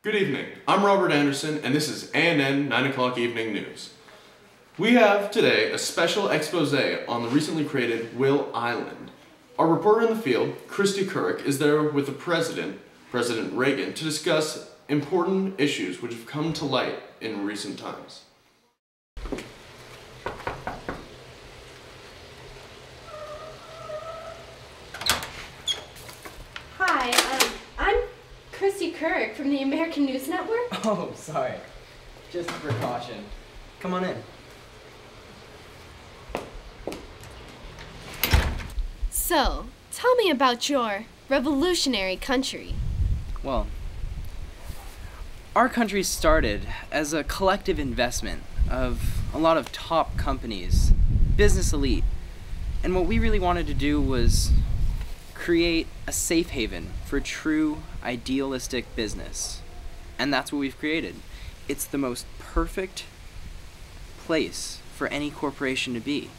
Good evening, I'm Robert Anderson and this is ANN 9 o'clock Evening News. We have today a special expose on the recently created Will Island. Our reporter in the field, Christy Couric, is there with the President Reagan, to discuss important issues which have come to light in recent times. Hi, I'm Christy Couric from the American News Network. Oh, sorry. Just a precaution. Come on in. So, tell me about your revolutionary country. Well, our country started as a collective investment of a lot of top companies, business elite. And what we really wanted to do was create a safe haven for true idealistic business. And that's what we've created. It's the most perfect place for any corporation to be,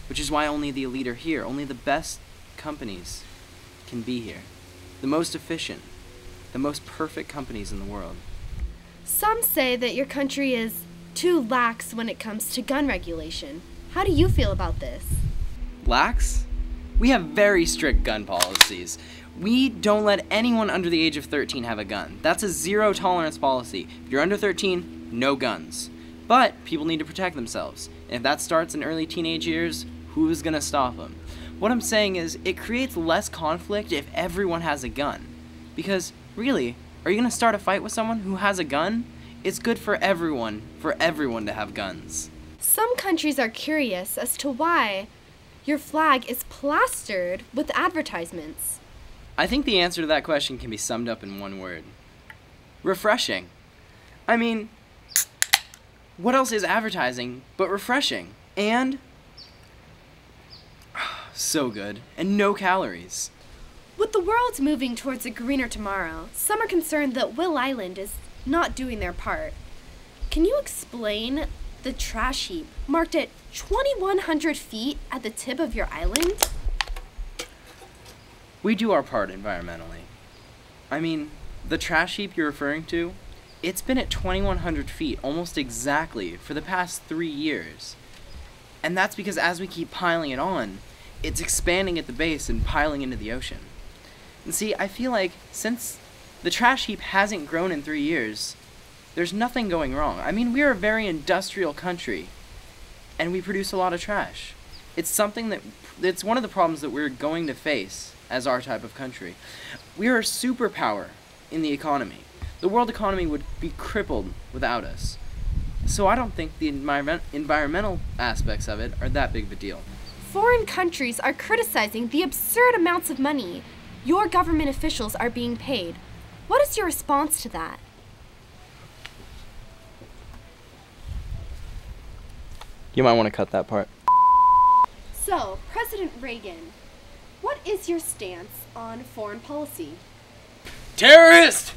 which is why only the elite are here. Only the best companies can be here. The most efficient, the most perfect companies in the world. Some say that your country is too lax when it comes to gun regulation. How do you feel about this? Lax? We have very strict gun policies. We don't let anyone under the age of 13 have a gun. That's a zero tolerance policy. If you're under 13, no guns. But people need to protect themselves. And if that starts in early teenage years, who's gonna stop them? What I'm saying is, it creates less conflict if everyone has a gun. Because, really, are you gonna start a fight with someone who has a gun? It's good for everyone to have guns. Some countries are curious as to why your flag is plastered with advertisements. I think the answer to that question can be summed up in one word. Refreshing. I mean, what else is advertising but refreshing? And so good. And no calories. With the world moving towards a greener tomorrow, some are concerned that Will Island is not doing their part. Can you explain the trash heap marked at 2,100 feet at the tip of your island? We do our part environmentally. I mean, the trash heap you're referring to, it's been at 2,100 feet almost exactly for the past 3 years. And that's because as we keep piling it on, it's expanding at the base and piling into the ocean. And see, I feel like since the trash heap hasn't grown in 3 years, there's nothing going wrong. I mean, we're a very industrial country, and we produce a lot of trash. It's one of the problems that we're going to face as our type of country. We are a superpower in the economy. The world economy would be crippled without us. So I don't think the environmental aspects of it are that big of a deal. Foreign countries are criticizing the absurd amounts of money your government officials are being paid. What is your response to that? You might want to cut that part. So, President Reagan, what is your stance on foreign policy? Terrorist!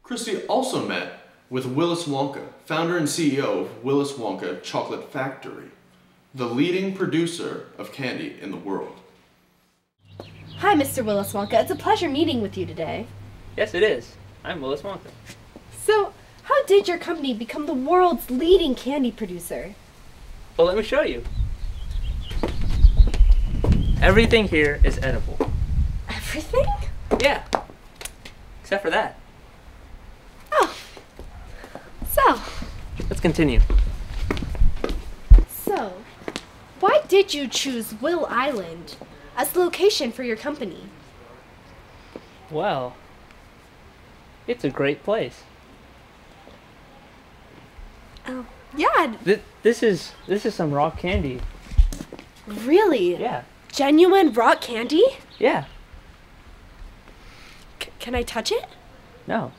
Christy also met with Willis Wonka, founder and CEO of Willis Wonka Chocolate Factory, the leading producer of candy in the world. Hi, Mr. Willis Wonka. It's a pleasure meeting with you today. Yes, it is. I'm Willis Wonka. So, how did your company become the world's leading candy producer? Well, let me show you. Everything here is edible. Everything? Yeah. Except for that. Oh. So, Let's continue. Why did you choose Will Island as the location for your company? Well, it's a great place. Oh, yeah. This is some raw candy. Really? Yeah. Genuine rock candy? Yeah. Can I touch it? No.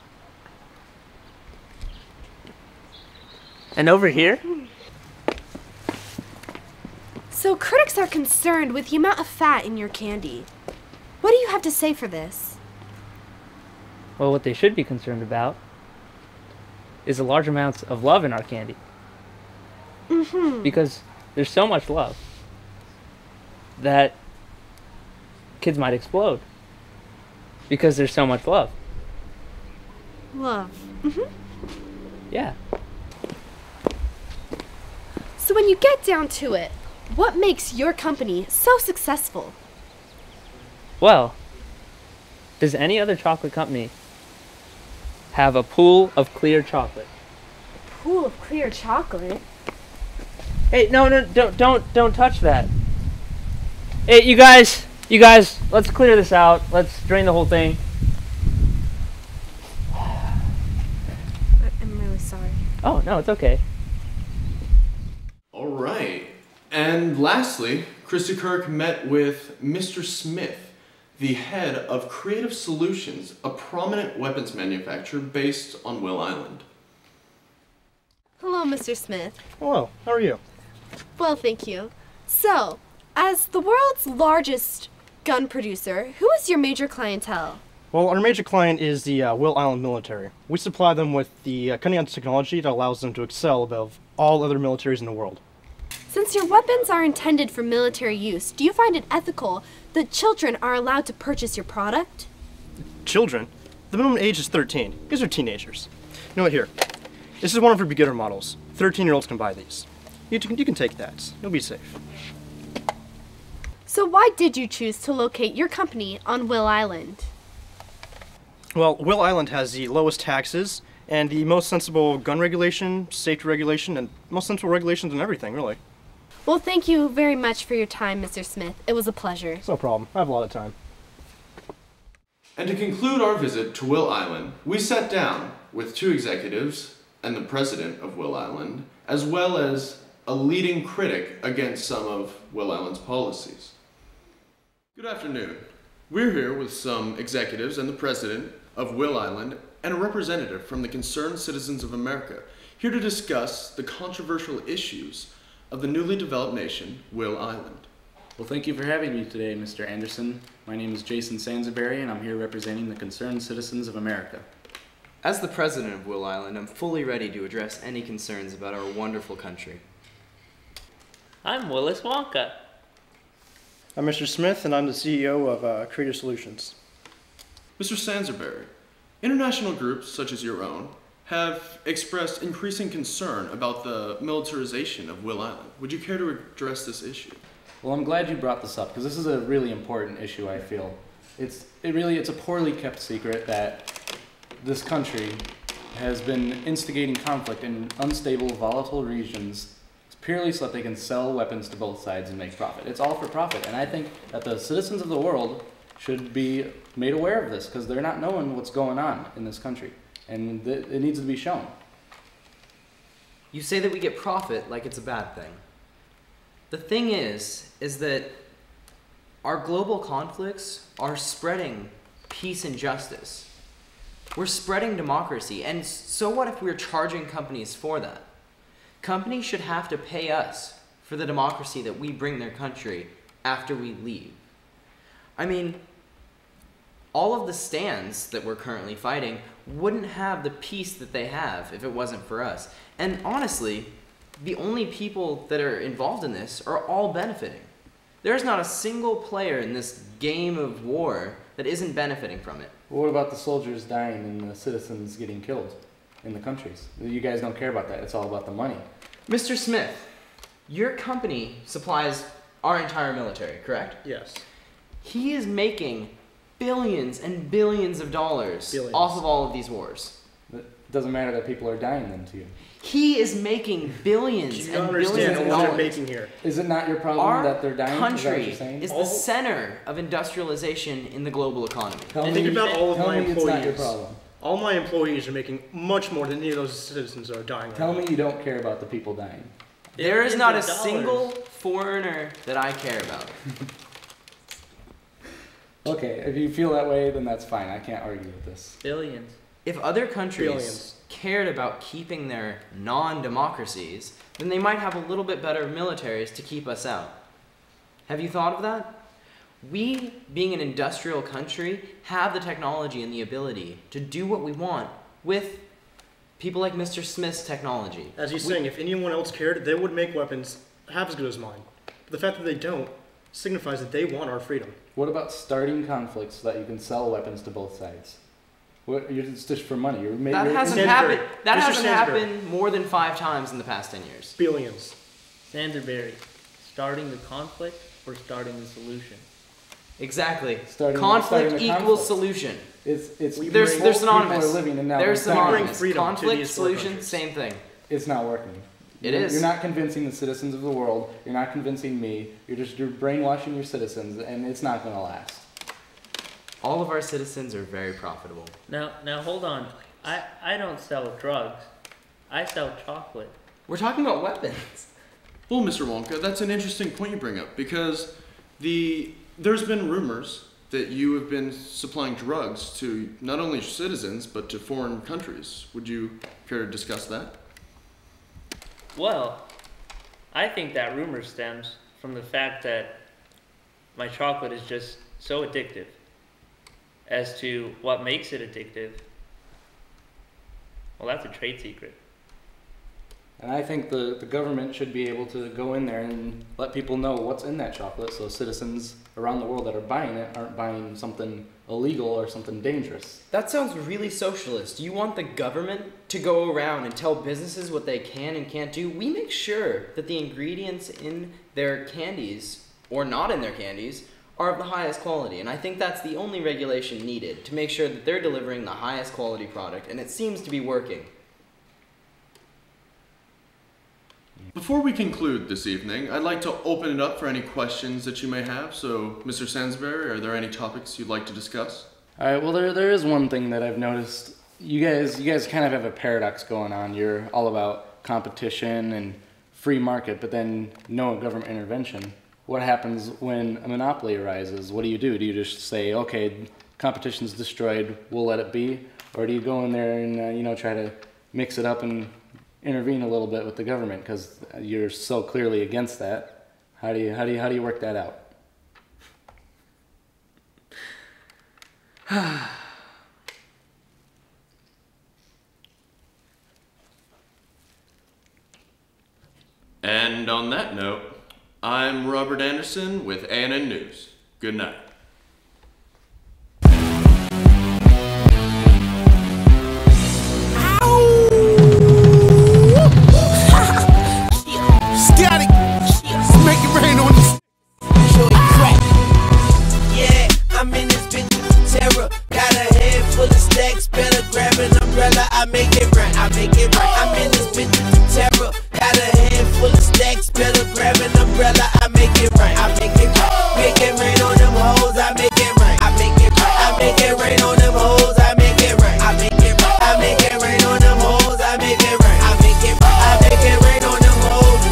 And over here? So critics are concerned with the amount of fat in your candy. What do you have to say for this? Well, what they should be concerned about is the large amounts of love in our candy. Mm-hmm. Because there's so much love that kids might explode. Because there's so much love. Love. Yeah. So when you get down to it, what makes your company so successful? Well, does any other chocolate company have a pool of clear chocolate? Pool of clear chocolate? Hey, no, don't touch that. Hey, you guys, let's clear this out. Let's drain the whole thing. I'm really sorry. Oh, no, it's okay. All right. And lastly, Christy Kirk met with Mr. Smith, the head of Creative Solutions, a prominent weapons manufacturer based on Will Island. Hello, Mr. Smith. Hello, how are you? Well, thank you. So, as the world's largest gun producer, who is your major clientele? Well, our major client is the Will Island military. We supply them with the cutting-edge technology that allows them to excel above all other militaries in the world. Since your weapons are intended for military use, do you find it ethical that children are allowed to purchase your product? Children? The minimum age is 13. These are teenagers. You know what, here. This is one of our beginner models. 13-year-olds can buy these. You can take that. You'll be safe. So why did you choose to locate your company on Will Island? Well, Will Island has the lowest taxes and the most sensible gun regulation, safety regulation, and most sensible regulations and everything, really. Well, thank you very much for your time, Mr. Smith. It was a pleasure. It's no problem. I have a lot of time. And to conclude our visit to Will Island, we sat down with two executives and the president of Will Island, as well as a leading critic against some of Will Island's policies. Good afternoon. We're here with some executives and the president of Will Island and a representative from the Concerned Citizens of America, here to discuss the controversial issues of the newly developed nation, Will Island. Well, thank you for having me today, Mr. Anderson. My name is Jason Sansaberry, and I'm here representing the Concerned Citizens of America. As the president of Will Island, I'm fully ready to address any concerns about our wonderful country. I'm Willis Wonka. I'm Mr. Smith, and I'm the CEO of Creative Solutions. Mr. Sansaberry, international groups such as your own have expressed increasing concern about the militarization of Will Island. Would you care to address this issue? Well, I'm glad you brought this up, because this is a really important issue, I feel. It's a poorly kept secret that this country has been instigating conflict in unstable, volatile regions purely so that they can sell weapons to both sides and make profit. It's all for profit, and I think that the citizens of the world should be made aware of this, because they're not knowing what's going on in this country, and it needs to be shown. You say that we get profit like it's a bad thing. The thing is that our global conflicts are spreading peace and justice. We're spreading democracy, and so what if we're charging companies for that? Companies should have to pay us for the democracy that we bring their country after we leave. I mean, all of the stands that we're currently fighting wouldn't have the peace that they have if it wasn't for us. And honestly, the only people that are involved in this are all benefiting. There's not a single player in this game of war that isn't benefiting from it. What about the soldiers dying and the citizens getting killed in the countries? You guys don't care about that. It's all about the money. Mr. Smith, your company supplies our entire military, correct? Yes. He is making billions and billions of dollars off of all of these wars. It doesn't matter that people are dying then to you. He is making billions Do you and billions understand of what they're dollars. making here? Is it not your problem Our that they're dying? Is that what country you're saying? is the center of industrialization in the global economy. Tell And me, think about all of tell my me it's not your employees. problem. All my employees are making much more than any of those citizens that are dying. Tell right me you don't care about the people dying. There is not a Billions of single dollars. foreigner that I care about. Okay, if you feel that way, then that's fine. I can't argue with this. Billions. If other countries Billions. cared about keeping their non-democracies, then they might have a little bit better militaries to keep us out. Have you thought of that? We, being an industrial country, have the technology and the ability to do what we want with people like Mr. Smith's technology. As he's saying, if anyone else cared, they would make weapons half as good as mine. But the fact that they don't signifies that they want our freedom. What about starting conflicts so that you can sell weapons to both sides? It's just for money. That hasn't happened. That hasn't happened more than 5 times in the past 10 years. Billions. Sansbury, starting the conflict or starting the solution? Exactly. Starting Conflict the equals conflict. solution. They're synonymous. Living in now. They're synonymous. freedom to Conflict, these four solution, countries. same thing. It's not working. It is. You're not convincing the citizens of the world. You're not convincing me. You're brainwashing your citizens, and it's not going to last. All of our citizens are very profitable. Now hold on. I don't sell drugs. I sell chocolate. We're talking about weapons. Well, Mr. Wonka, that's an interesting point you bring up because there's been rumors that you have been supplying drugs to not only citizens but to foreign countries. Would you care to discuss that? Well, I think that rumor stems from the fact that my chocolate is just so addictive. As to what makes it addictive, well, that's a trade secret. And I think the government should be able to go in there and let people know what's in that chocolate so citizens around the world that are buying it aren't buying something illegal or something dangerous. That sounds really socialist. You want the government to go around and tell businesses what they can and can't do? We make sure that the ingredients in their candies, or not in their candies, are of the highest quality. And I think that's the only regulation needed to make sure that they're delivering the highest quality product, and it seems to be working. Before we conclude this evening, I'd like to open it up for any questions that you may have. So, Mr. Sansbury, are there any topics you'd like to discuss? All right. Well, there is one thing that I've noticed. You guys kind of have a paradox going on. You're all about competition and free market, but then no government intervention. What happens when a monopoly arises? What do? Do you just say, okay, competition's destroyed, we'll let it be? Or do you go in there and try to mix it up and intervene a little bit with the government because you're so clearly against that? How do you work that out? And on that note, I'm Robert Anderson with ANN News. Good night. Static, make it rain on this. Yeah, I'm in this bitch with terror. Got a head full of stacks, better grab an umbrella. I make it right, I make it right. I'm in this bitch with terror. Got a head full of stacks, better grab an umbrella. I make it right, I make it right. Make it rain on them hoes, I make it right, I make it right. I make it rain on them hoes, I make it right, I make it right. I make it rain on them hoes, I make it right, I make it right. I make it rain on them hoes.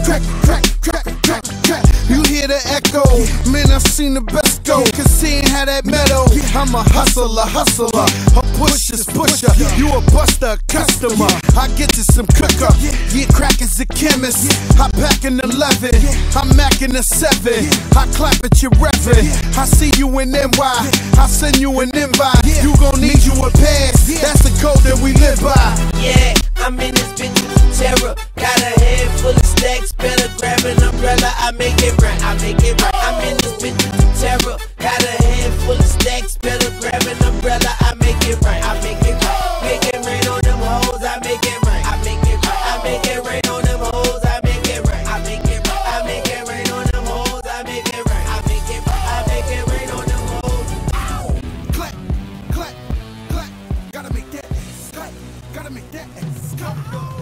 Crack, crack, crack, crack, crack. You hear the echo? Man, I seen the best go. Cause seeing how that meadow. I'm a hustler. A pusher's pusher. You a buster, customer. I get to some cooker. Yeah, crack is a chemist. I pack an 11. I'm macking a 7. I clap at your reverend. I see you in NY. I send you an invite. You gon' need you a pass. That's the code that we live by. Yeah, I'm in this bitch with terror. Got a head full of stacks. Better grab an umbrella. I make it right. I make it right. I'm in this bitch with terror. Got a head full of stacks. Better grab an umbrella. I make it right. I make it right. Make it rain on them hoes. I make it right. I make it right. I make it rain on them hoes. I make it right. I make it right. I make it rain on them hoes. I make it right. I make it right. I make it rain on them hoes. Ow! Clap, clap, clap. Gotta make that clap. Gotta make that clap.